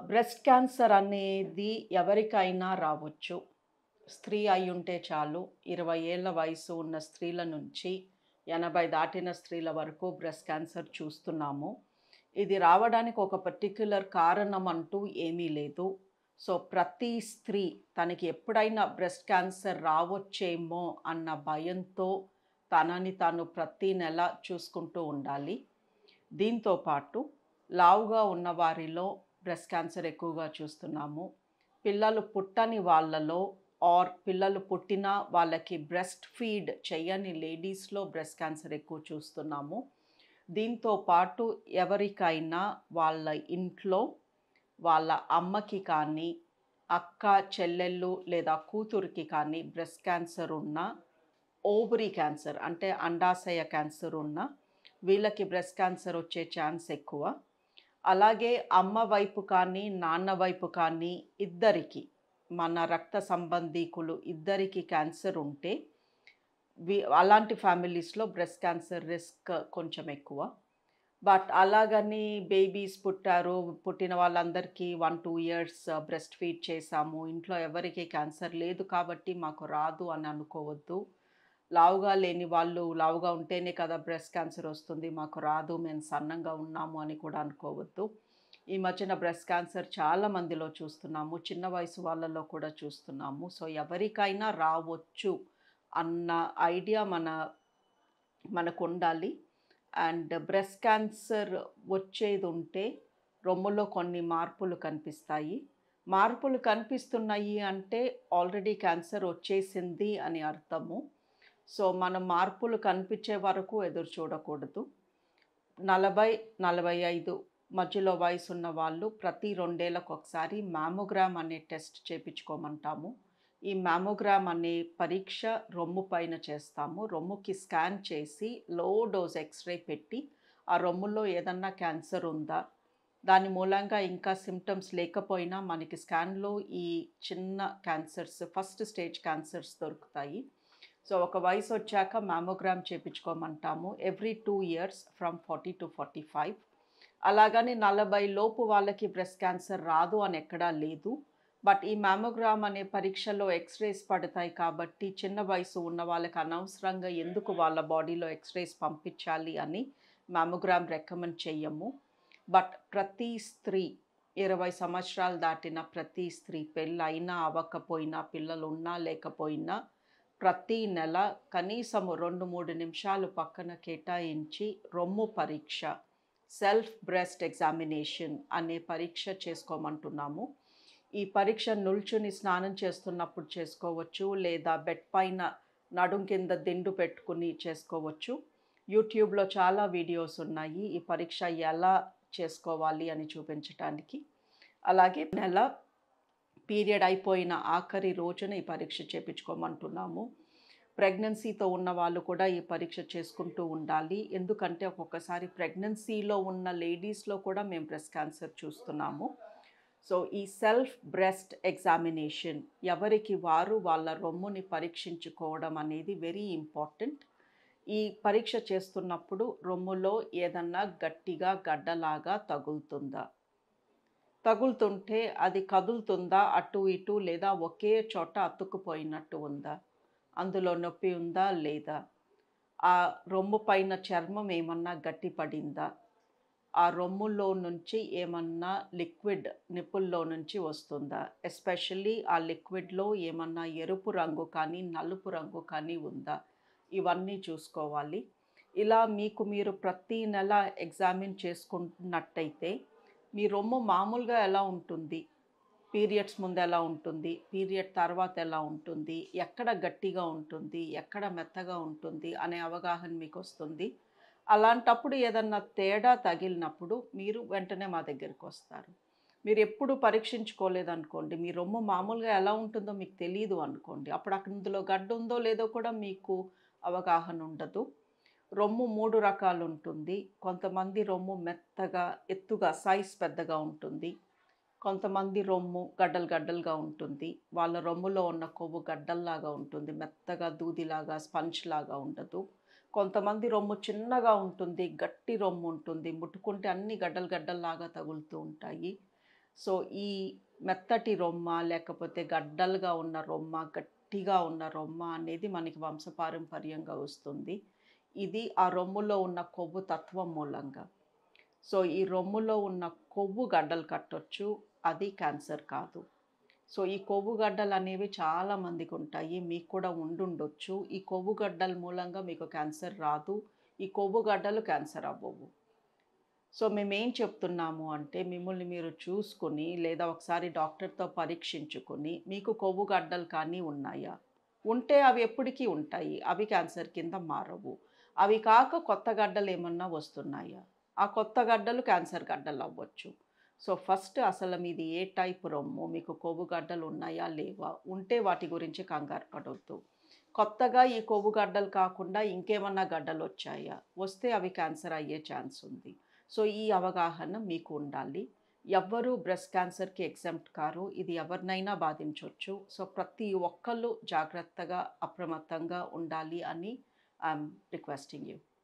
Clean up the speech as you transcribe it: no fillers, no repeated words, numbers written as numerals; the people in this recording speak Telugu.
బ్రెస్ట్ క్యాన్సర్ అనేది ఎవరికైనా రావచ్చు. స్త్రీ అయ్యుంటే చాలు. 20 ఏళ్ల వయసు ఉన్న స్త్రీల నుంచి 80 దాటిన స్త్రీల వరకు బ్రెస్ట్ క్యాన్సర్ చూస్తున్నాము. ఇది రావడానికి ఒక పర్టిక్యులర్ కారణం అంటూ ఏమీ లేదు. సో, ప్రతి స్త్రీ తనకి ఎప్పుడైనా బ్రెస్ట్ క్యాన్సర్ రావచ్చేమో అన్న భయంతో తనని తాను ప్రతి నెల చూసుకుంటూ ఉండాలి. దీంతో పాటు లావుగా ఉన్న వారిలో బ్రెస్ట్ క్యాన్సర్ ఎక్కువగా చూస్తున్నాము. పిల్లలు పుట్టని వాళ్ళలో పిల్లలు పుట్టినా వాళ్ళకి బ్రెస్ట్ ఫీడ్ చెయ్యని లేడీస్‌లో బ్రెస్ట్ క్యాన్సర్ ఎక్కువ చూస్తున్నాము. దీంతో పాటు ఎవరికైనా వాళ్ళ ఇంట్లో వాళ్ళ అమ్మకి కానీ, అక్క, చెల్లెళ్ళు లేదా కూతురికి కానీ బ్రెస్ట్ క్యాన్సర్ ఉన్నా, ఓవరీ క్యాన్సర్ అంటే అండాశయ క్యాన్సర్ ఉన్నా వీళ్ళకి బ్రెస్ట్ క్యాన్సర్ వచ్చే ఛాన్స్ ఎక్కువ. అలాగే అమ్మ వైపు కానీ, నాన్న వైపు కానీ ఇద్దరికీ మన రక్త సంబంధీకులు ఇద్దరికీ క్యాన్సర్ ఉంటే అలాంటి ఫ్యామిలీస్‌లో బ్రెస్ట్ క్యాన్సర్ రిస్క్ కొంచెం ఎక్కువ. బట్ అలాగని బేబీస్ పుట్టారు, పుట్టిన వాళ్ళందరికీ 1, 2 ఇయర్స్ బ్రెస్ట్ ఫీడ్ చేశాము. ఇంట్లో ఎవరికీ క్యాన్సర్ లేదు కాబట్టి మాకు రాదు అని అనుకోవద్దు. లావుగా లేని వాళ్ళు లావుగా ఉంటేనే కదా బ్రెస్ట్ క్యాన్సర్ వస్తుంది. మాకు రాదు, మేము సన్నంగా ఉన్నాము అని కూడా అనుకోవద్దు. ఈ మధ్యన బ్రెస్ట్ క్యాన్సర్ చాలా మందిలో చూస్తున్నాము. చిన్న వయసు వాళ్ళలో కూడా చూస్తున్నాము. సో, ఎవరికైనా రావచ్చు అన్న ఐడియా మనకుండాలి. అండ్ బ్రెస్ట్ క్యాన్సర్ వచ్చేదుంటే రొమ్ములో కొన్ని మార్పులు కనిపిస్తాయి. మార్పులు కనిపిస్తున్నాయి అంటే ఆల్రెడీ క్యాన్సర్ వచ్చేసింది అని అర్థము. సో, మనం మార్పులు కనిపించే వరకు ఎదురు చూడకూడదు. 40, 45 మధ్యలో వయసున్న వాళ్ళు ప్రతి 2 ఏళ్లకొకసారి మామోగ్రామ్ అనే టెస్ట్ చేపించుకోమంటాము. ఈ మామోగ్రామ్ అనే పరీక్ష రొమ్ము పైన చేస్తాము. రొమ్ముకి స్కాన్ చేసి లో డోస్ ఎక్స్‌రే పెట్టి ఆ రొమ్ములో ఏదన్నా క్యాన్సర్ ఉందా? దాని మూలంగా ఇంకా సింప్టమ్స్ లేకపోయినా మనకి స్కాన్‌లో ఈ చిన్న క్యాన్సర్స్ ఫస్ట్ స్టేజ్ క్యాన్సర్స్ దొరుకుతాయి. సో, ఒక వయసొచ్చాక మామోగ్రామ్ చేపించుకోమంటాము. Every 2 years from 40-45. అలాగని 40 లోపు వాళ్ళకి బ్రెస్ట్ క్యాన్సర్ రాదు అని ఎక్కడా లేదు. బట్ ఈ మామోగ్రామ్ అనే పరీక్షలో ఎక్స్‌రేస్ పడతాయి కాబట్టి చిన్న వయసు ఉన్న వాళ్ళకి అనవసరంగా ఎందుకు వాళ్ళ బాడీలో ఎక్స్‌రేస్ పంపించాలి అని మామోగ్రామ్ రికమెండ్ చెయ్యము. బట్ ప్రతి స్త్రీ 20 సంవత్సరాలు దాటిన ప్రతి స్త్రీ పెళ్ళైనా అవ్వకపోయినా, పిల్లలున్నా లేకపోయినా ప్రతి నెల కనీసము 2, 3 నిమిషాలు పక్కన కేటాయించి రొమ్ము పరీక్ష, సెల్ఫ్ బ్రెస్ట్ ఎగ్జామినేషన్ అనే పరీక్ష చేసుకోమంటున్నాము. ఈ పరీక్ష నిల్చుని స్నానం చేస్తున్నప్పుడు చేసుకోవచ్చు, లేదా బెడ్ పైన నడుం కింద దిండు పెట్టుకుని చేసుకోవచ్చు. యూట్యూబ్‌లో చాలా వీడియోస్ ఉన్నాయి ఈ పరీక్ష ఎలా చేసుకోవాలి అని చూపించటానికి. అలాగే పీరియడ్ అయిపోయిన ఆఖరి రోజున ఈ పరీక్ష చేపించుకోమంటున్నాము. ప్రెగ్నెన్సీతో ఉన్న వాళ్ళు కూడా ఈ పరీక్ష చేసుకుంటూ ఉండాలి. ఎందుకంటే ఒక్కొక్కసారి ప్రెగ్నెన్సీలో ఉన్న లేడీస్‌లో కూడా మేము బ్రెస్ట్ క్యాన్సర్ చూస్తున్నాము. సో, ఈ సెల్ఫ్ బ్రెస్ట్ ఎగ్జామినేషన్ ఎవరికి వారు వాళ్ళ రొమ్ముని పరీక్షించుకోవడం అనేది వెరీ ఇంపార్టెంట్. ఈ పరీక్ష చేస్తున్నప్పుడు రొమ్ములో ఏదన్నా గట్టిగా గడ్డలాగా తగులుతుందా? తగులుతుంటే అది కదులుతుందా అటు ఇటు లేదా ఒకే చోట అతుక్కుపోయినట్టు ఉందా? అందులో నొప్పి ఉందా లేదా? ఆ రొమ్ము పైన చర్మం ఏమన్నా గట్టిపడిందా? ఆ రొమ్ములో నుంచి ఏమన్నా లిక్విడ్ నిప్పుల్లో నుంచి వస్తుందా? ఎస్పెషల్లీ ఆ లిక్విడ్‌లో ఏమన్నా ఎరుపు రంగు కానీ, నలుపు రంగు కానీ ఉందా? ఇవన్నీ చూసుకోవాలి. ఇలా మీకు మీరు ప్రతి నెల ఎగ్జామిన్ చేసుకుంటున్నట్టయితే మీ రొమ్ము మామూలుగా ఎలా ఉంటుంది? పీరియడ్స్ ముందు ఎలా ఉంటుంది? పీరియడ్ తర్వాత ఎలా ఉంటుంది? ఎక్కడ గట్టిగా ఉంటుంది? ఎక్కడ మెత్తగా ఉంటుంది? అనే అవగాహన మీకొస్తుంది. అలాంటప్పుడు ఏదన్నా తేడా తగిలినప్పుడు మీరు వెంటనే మా దగ్గరికొస్తారు. మీరెప్పుడు పరీక్షించుకోలేదనుకోండి, మీ రొమ్ము మామూలుగా ఎలా ఉంటుందో మీకు తెలీదు అనుకోండి. అప్పుడు అందులో గడ్డుందో లేదో కూడా మీకు అవగాహన ఉండదు. రొమ్ము 3 రకాలుంటుంది. కొంతమంది రొమ్ము మెత్తగా, ఎత్తుగా సైజ్ పెద్దగా ఉంటుంది. కొంతమంది రొమ్ము గడ్డలు గడ్డలుగా ఉంటుంది. వాళ్ళ రొమ్ములో ఉన్న కొవ్వు గడ్డల్లాగా ఉంటుంది. మెత్తగా దూదిలాగా, స్పంజ్‌లాగా ఉండదు. కొంతమంది రొమ్ము చిన్నగా ఉంటుంది. గట్టి రొమ్ము ఉంటుంది. ముట్టుకుంటే అన్నీ గడ్డలు గడ్డల్లాగా తగులుతూ ఉంటాయి. సో, ఈ మెత్తటి రొమ్మ, లేకపోతే గడ్డలుగా ఉన్న రొమ్మ, గట్టిగా ఉన్న రొమ్మ అనేది మనకి వంశపారంపర్యంగా వస్తుంది. ఇది ఆ రొమ్ములో ఉన్న కొవ్వు తత్వం మూలంగా. సో, ఈ రొమ్ములో ఉన్న కొవ్వు గడ్డలు కట్టొచ్చు. అది క్యాన్సర్ కాదు. సో, ఈ కొవ్వు గడ్డలనేవి చాలా మందికుంటాయి. మీకు కూడా ఉండుండొచ్చు. ఈ కొవ్వు గడ్డల మూలంగా మీకు క్యాన్సర్ రాదు. ఈ కొవ్వు గడ్డలు క్యాన్సర్ అవ్వవు. సో, మేమేం చెప్తున్నాము అంటే, మిమ్మల్ని మీరు చూసుకొని, లేదా ఒకసారి డాక్టర్‌తో పరీక్షించుకొని, మీకు కొవ్వు గడ్డలు కానీ ఉన్నాయా? ఉంటే అవి ఎప్పటికీ ఉంటాయి. అవి క్యాన్సర్ కింద మారవు. అవి కాక కొత్త గడ్డలేమన్నా వస్తున్నాయా? ఆ కొత్త గడ్డలు క్యాన్సర్ గడ్డలవ్వచ్చు. సో, ఫస్ట్ అసలు మీది ఏ టైప్ రొమ్ము? మీకు కొవ్వు గడ్డలు ఉన్నాయా? లేవా? ఉంటే వాటి గురించి కంగారు పడొద్దు. కొత్తగా ఈ కొవ్వు గడ్డలు కాకుండా ఇంకేమన్నా గడ్డలొచ్చాయా? వస్తే అవి క్యాన్సర్ అయ్యే ఛాన్స్ ఉంది. సో, ఈ అవగాహన మీకు ఉండాలి. ఎవ్వరూ బ్రెస్ట్ క్యాన్సర్‌కి ఎగ్జెంప్ట్ కారు. ఇది ఎవరినైనా బాధించొచ్చు. సో, ప్రతి ఒక్కళ్ళు జాగ్రత్తగా, అప్రమత్తంగా ఉండాలి అని ఐయామ్ రిక్వెస్టింగ్ యూ.